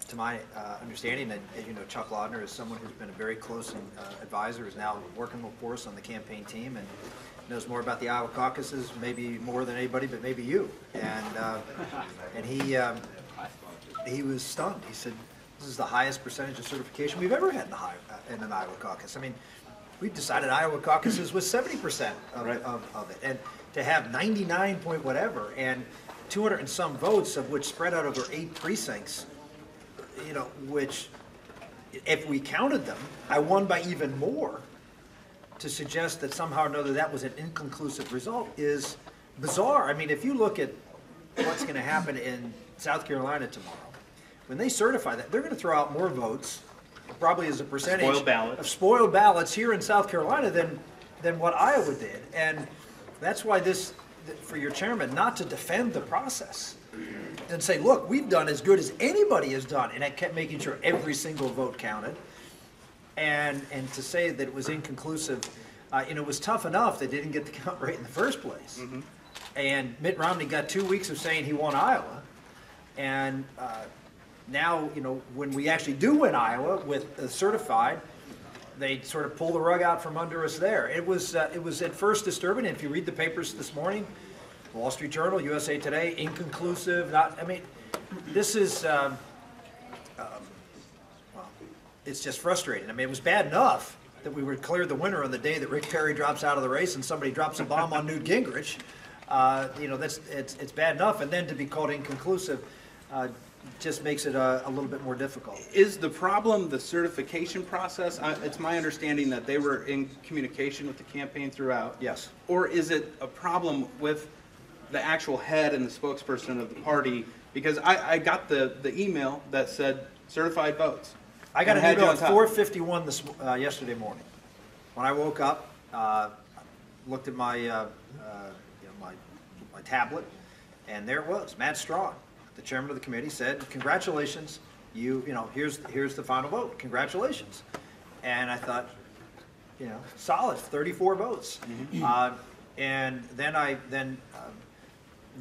To my understanding, and you know, Chuck Laudner is someone who's been a very close advisor, is now working for us on the campaign team, and knows more about the Iowa caucuses, maybe more than anybody, but maybe you. And he was stunned. He said, "This is the highest percentage of certification we've ever had in an Iowa caucus." I mean, we've decided Iowa caucuses was 70% of it, and to have 99 point whatever and 200 and some votes, of which spread out over 8 precincts. You know, which, if we counted them, I won by even more. To suggest that somehow or another that was an inconclusive result is bizarre. I mean, if you look at what's going to happen in South Carolina tomorrow, when they certify that, they're going to throw out more votes, probably as a percentage of spoiled ballots here in South Carolina than what Iowa did. And that's why this, for your chairman, not to defend the process and say, look, we've done as good as anybody has done, and I kept making sure every single vote counted, and to say that it was inconclusive, you know, it was tough enough they didn't get the count right in the first place. Mm-hmm. And Mitt Romney got 2 weeks of saying he won Iowa, and now, you know, when we actually do win Iowa with certified, they sort of pull the rug out from under us there. It was at first disturbing. If you read the papers this morning, Wall Street Journal, USA Today, inconclusive. I mean, this is, well, it's just frustrating. I mean, it was bad enough that we would clear the winner on the day that Rick Perry drops out of the race and somebody drops a bomb on Newt Gingrich. You know, it's bad enough, and then to be called inconclusive just makes it a little bit more difficult. Is the problem the certification process? It's my understanding that they were in communication with the campaign throughout. Yes. Or is it a problem with the actual head and the spokesperson of the party? Because I got the email that said certified votes. I got an email at 4:51 yesterday morning. When I woke up, looked at my, you know, my tablet, and there it was. Matt Strawn, the chairman of the committee, said, "Congratulations, you know, here's the final vote. Congratulations." And I thought, you know, solid, 34 votes. Mm-hmm. And then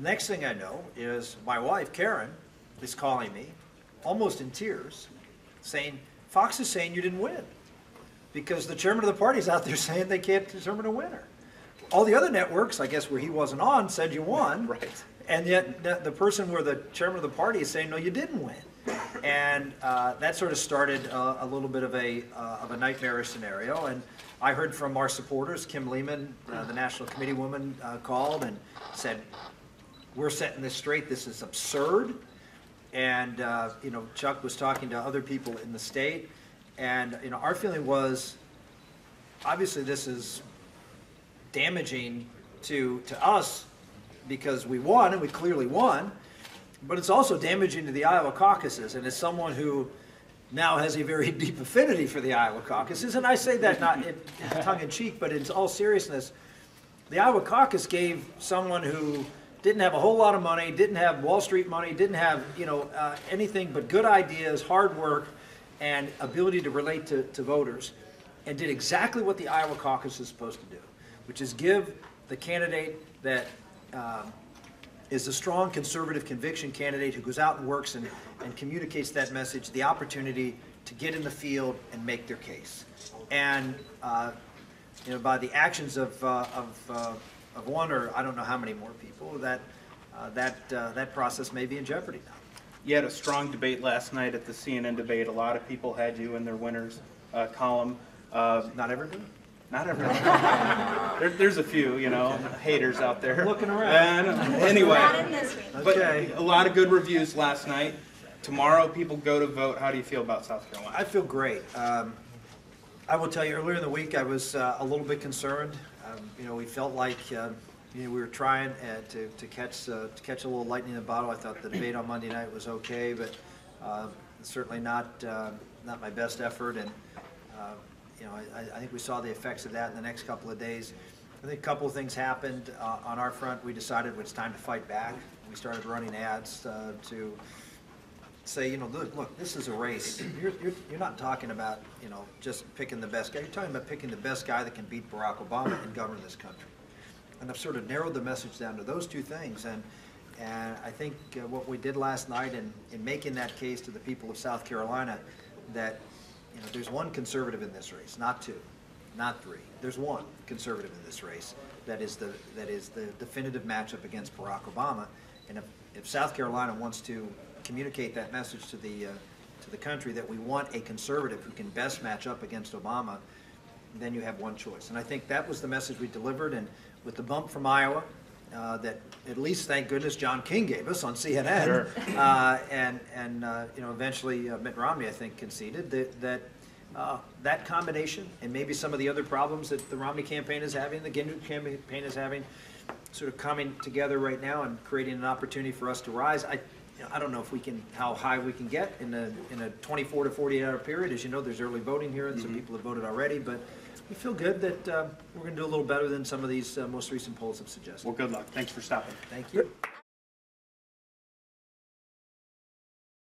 next thing I know is my wife Karen is calling me, almost in tears, saying, "Fox is saying you didn't win because the chairman of the party is out there saying they can't determine a winner. All the other networks, I guess where he wasn't on, said you won." Right. And yet the person where the chairman of the party is saying, "No, you didn't win." And that sort of started a little bit of a nightmarish scenario. And I heard from our supporters. Kim Lehman, the national committee woman, called and said, "We're setting this straight. This is absurd." And you know, Chuck was talking to other people in the state, and you know, our feeling was, obviously this is damaging to us because we won, and we clearly won, but it's also damaging to the Iowa caucuses. And as someone who now has a very deep affinity for the Iowa caucuses, and I say that not tongue-in-cheek, but in all seriousness, the Iowa caucus gave someone who didn't have a whole lot of money, didn't have Wall Street money, didn't have, you know, anything but good ideas, hard work, and ability to relate to voters, and did exactly what the Iowa caucus is supposed to do, which is give the candidate that is a strong conservative conviction candidate who goes out and works and communicates that message the opportunity to get in the field and make their case. And you know, by the actions of one or I don't know how many more people, that process may be in jeopardy now. You had a strong debate last night at the CNN debate. A lot of people had you in their winners column. Not everybody? Not everyone. There's a few, you know, haters out there. I'm looking around. Anyway, but okay. A lot of good reviews last night. Tomorrow, people go to vote. How do you feel about South Carolina? I feel great. I will tell you, earlier in the week, I was a little bit concerned. You know, we felt like you know, we were trying to catch a little lightning in the bottle. I thought the debate on Monday night was okay, but certainly not my best effort. And you know, I think we saw the effects of that in the next couple of days. I think a couple of things happened on our front. We decided it's time to fight back. We started running ads to say, you know, look, this is a race. You're not talking about, you know, just picking the best guy. You're talking about picking the best guy that can beat Barack Obama and govern this country. And I've sort of narrowed the message down to those two things. And And I think what we did last night in making that case to the people of South Carolina, that there's one conservative in this race, not two, not three. There's one conservative in this race that is the definitive matchup against Barack Obama. And if South Carolina wants to communicate that message to the country that we want a conservative who can best match up against Obama, then you have one choice. And I think that was the message we delivered. And with the bump from Iowa, that at least, thank goodness, John King gave us on CNN, Sure. and eventually Mitt Romney, I think, conceded that combination, and maybe some of the other problems that the Romney campaign is having, the Gingrich campaign is having, sort of coming together right now and creating an opportunity for us to rise. I don't know if we can, how high we can get in a 24 to 48 hour period. As you know, there's early voting here, and some people have voted already, but we feel good that we're going to do a little better than some of these most recent polls have suggested. Well, good luck. Thanks for stopping. Thank you.